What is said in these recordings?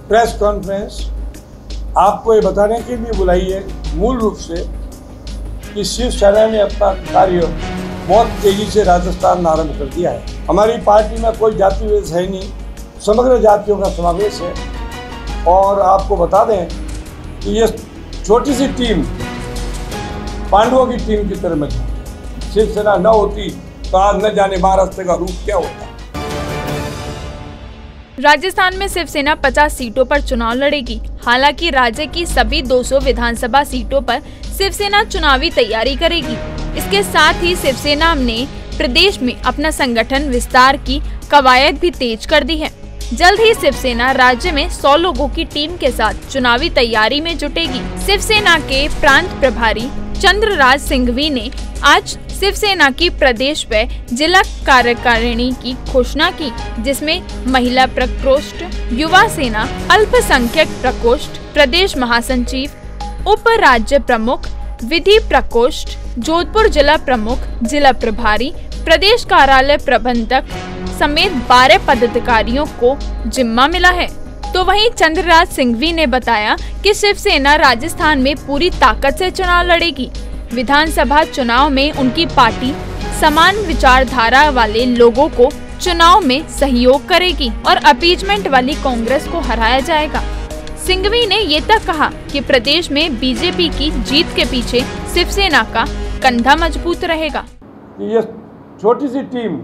Press conference आपको ये बताने के लिए बुलाई है मूल रूप से कि शिवसेना ने अपना कार्य बहुत तेजी से राजस्थान में आरंभ कर दिया है। हमारी पार्टी में कोई जाति भेद है नहीं, समग्र जातियों का समावेश है। और आपको बता दें कि ये छोटी सी टीम पांडवों की टीम की तरह मजबूत है। शिवसेना न होती तो आज न जाने महाराष्ट्र का रूप क्या होता। राजस्थान में शिवसेना 50 सीटों पर चुनाव लड़ेगी। हालांकि राज्य की सभी 200 विधानसभा सीटों पर शिवसेना चुनावी तैयारी करेगी। इसके साथ ही शिवसेना ने प्रदेश में अपना संगठन विस्तार की कवायद भी तेज कर दी है। जल्द ही शिवसेना राज्य में 100 लोगों की टीम के साथ चुनावी तैयारी में जुटेगी। शिवसेना के प्रांत प्रभारी चंद्रराज सिंघवी ने आज शिवसेना की प्रदेश व जिला कार्यकारिणी की घोषणा की, जिसमें महिला प्रकोष्ठ, युवा सेना, अल्पसंख्यक प्रकोष्ठ, प्रदेश महासचिव, उप राज्य प्रमुख, विधि प्रकोष्ठ, जोधपुर जिला प्रमुख, जिला प्रभारी, प्रदेश कार्यालय प्रबंधक समेत 12 पदाधिकारियों को जिम्मा मिला है। तो वहीं चंद्रराज सिंघवी ने बताया कि शिवसेना राजस्थान में पूरी ताकत से चुनाव लड़ेगी। विधानसभा चुनाव में उनकी पार्टी समान विचारधारा वाले लोगों को चुनाव में सहयोग करेगी और अपीजमेंट वाली कांग्रेस को हराया जाएगा। सिंघवी ने ये तक कहा कि प्रदेश में बीजेपी की जीत के पीछे शिवसेना का कंधा मजबूत रहेगा। ये छोटी सी टीम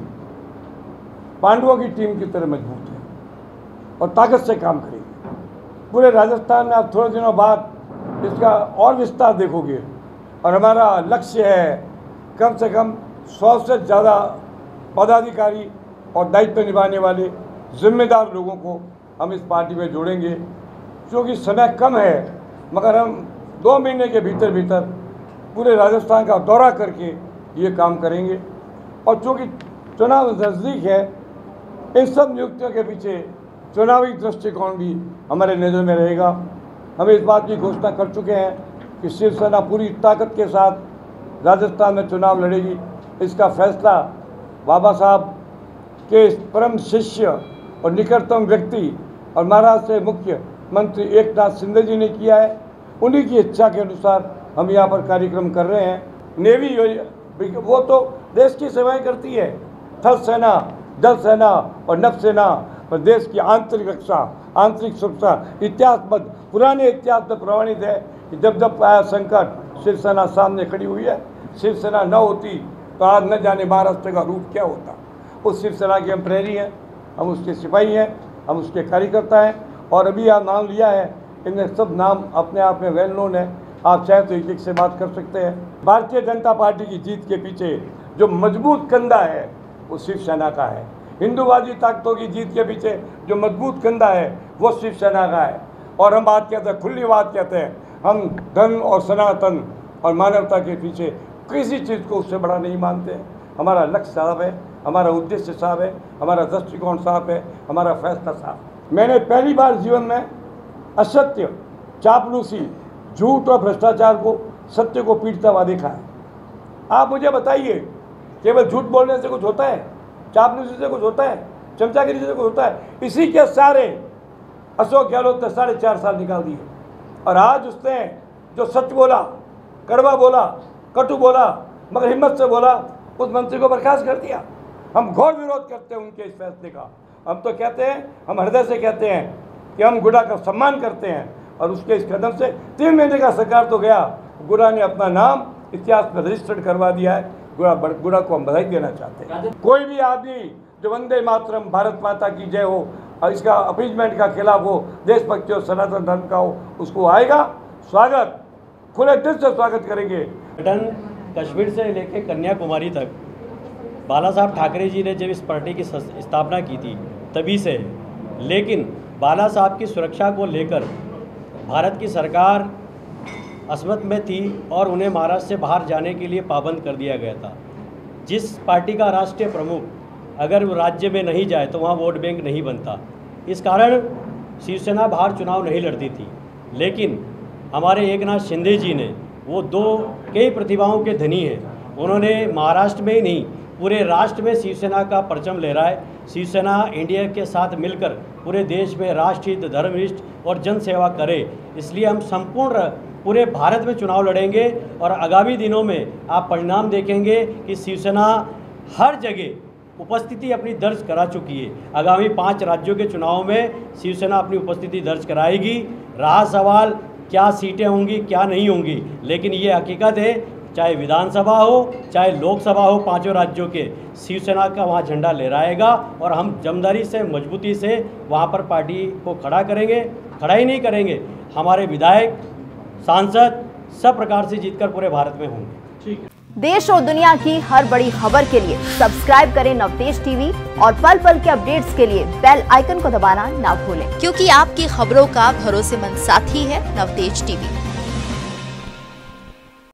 पांडवों की टीम की तरह मजबूत है और ताकत से काम करेगी। पूरे राजस्थान में आप थोड़े दिनों बाद इसका और विस्तार देखोगे और हमारा लक्ष्य है कम से कम 100 से ज़्यादा पदाधिकारी और दायित्व निभाने वाले जिम्मेदार लोगों को हम इस पार्टी में जोड़ेंगे। क्योंकि समय कम है, मगर हम 2 महीने के भीतर भीतर पूरे राजस्थान का दौरा करके ये काम करेंगे। और चूँकि चुनाव नज़दीक है, इन सब नियुक्तियों के पीछे चुनावी दृष्टिकोण भी हमारे नज़र में रहेगा। हम इस बात की घोषणा कर चुके हैं कि शिवसेना पूरी ताकत के साथ राजस्थान में चुनाव लड़ेगी। इसका फैसला बाबा साहब के परम शिष्य और निकटतम व्यक्ति और महाराष्ट्र से मुख्यमंत्री एकनाथ शिंदे जी ने किया है। उन्हीं की इच्छा के अनुसार हम यहाँ पर कार्यक्रम कर रहे हैं। नेवी वो तो देश की सेवाएं करती है, थल सेना, जल सेना और नभ सेना और देश की आंतरिक रक्षा, आंतरिक सुरक्षा। इतिहास पुराने इतिहास में प्रमाणित है कि जब जब आया संकट शिवसेना सामने खड़ी हुई है। शिवसेना न होती तो आज न जाने महाराष्ट्र का रूप क्या होता। उस शिवसेना के हम प्रहरी हैं, हम उसके सिपाही हैं, हम उसके कार्यकर्ता हैं। और अभी आप नाम लिया है, इनमें सब नाम अपने आप में वेल नोन है। आप चाहे तो एक से बात कर सकते हैं। भारतीय जनता पार्टी की जीत के पीछे जो मजबूत कंधा है वो शिवसेना का है। हिंदूवादी ताकतों की जीत के पीछे जो मजबूत कंधा है वो शिवसेना का है। और हम बात कहते हैं, खुली बात कहते हैं, हम धर्म और सनातन और मानवता के पीछे किसी चीज़ को उससे बड़ा नहीं मानते हैं। हमारा लक्ष्य साफ है, हमारा उद्देश्य साफ है, हमारा दृष्टिकोण साफ है, हमारा फैसला साफ। मैंने पहली बार जीवन में असत्य, चापलूसी, झूठ और भ्रष्टाचार को सत्य को पीटता हुआ देखा है। आप मुझे बताइए, केवल झूठ बोलने से कुछ होता है? चापलूसी से कुछ होता है? चमचागिरी से कुछ होता है? इसी के सारे अशोक गहलोत ने 4.5 साल निकाल दिए। और आज उसने जो सच बोला, कड़वा बोला, कटु बोला, मगर हिम्मत से बोला, उस मंत्री को बर्खास्त कर दिया। हम घोर विरोध करते हैं उनके इस फैसले का। हम तो कहते हैं, हम हृदय से कहते हैं कि हम गुड़ा का सम्मान करते हैं। और उसके इस कदम से 3 महीने का सरकार तो गया, गुड़ा ने अपना नाम इतिहास में रजिस्टर्ड करवा दिया है। गुड़ा को हम बधाई देना चाहते हैं। कोई भी आदमी जो वंदे मातरम, भारत माता की जय हो और इसका अपीजमेंट का खिलाफ हो, देशभक्ति और सनातन धर्म का हो, उसको आएगा स्वागत, खुले दिल से स्वागत करेंगे। कश्मीर से लेकर कन्याकुमारी तक बाला साहब ठाकरे जी ने जब इस पार्टी की स्थापना की थी तभी से, लेकिन बाला साहब की सुरक्षा को लेकर भारत की सरकार असमत में थी और उन्हें महाराष्ट्र से बाहर जाने के लिए पाबंद कर दिया गया था। जिस पार्टी का राष्ट्रीय प्रमुख अगर वो राज्य में नहीं जाए तो वहाँ वोट बैंक नहीं बनता। इस कारण शिवसेना बाहर चुनाव नहीं लड़ती थी। लेकिन हमारे एकनाथ शिंदे जी ने, वो कई प्रतिभाओं के धनी हैं, उन्होंने महाराष्ट्र में ही नहीं पूरे राष्ट्र में शिवसेना का परचम लहराए। शिवसेना इंडिया के साथ मिलकर पूरे देश में राष्ट्रहित, धर्मनिष्ठ और जन सेवा करे। इसलिए हम संपूर्ण पूरे भारत में चुनाव लड़ेंगे और आगामी दिनों में आप परिणाम देखेंगे कि शिवसेना हर जगह उपस्थिति अपनी दर्ज करा चुकी है। आगामी 5 राज्यों के चुनाव में शिवसेना अपनी उपस्थिति दर्ज कराएगी। रहा सवाल क्या सीटें होंगी क्या नहीं होंगी, लेकिन ये हकीकत है, चाहे विधानसभा हो चाहे लोकसभा हो, 5 राज्यों के शिवसेना का वहाँ झंडा लहराएगा और हम जमदारी से, मजबूती से वहाँ पर पार्टी को खड़ा करेंगे। खड़ा ही नहीं करेंगे, हमारे विधायक, सांसद सब प्रकार से जीतकर पूरे भारत में होंगे। ठीक है। देश और दुनिया की हर बड़ी खबर के लिए सब्सक्राइब करें नवतेज टीवी और पल पल के अपडेट्स के लिए बेल आइकन को दबाना ना भूलें, क्योंकि आपकी खबरों का भरोसेमंद साथी है नवतेज टीवी।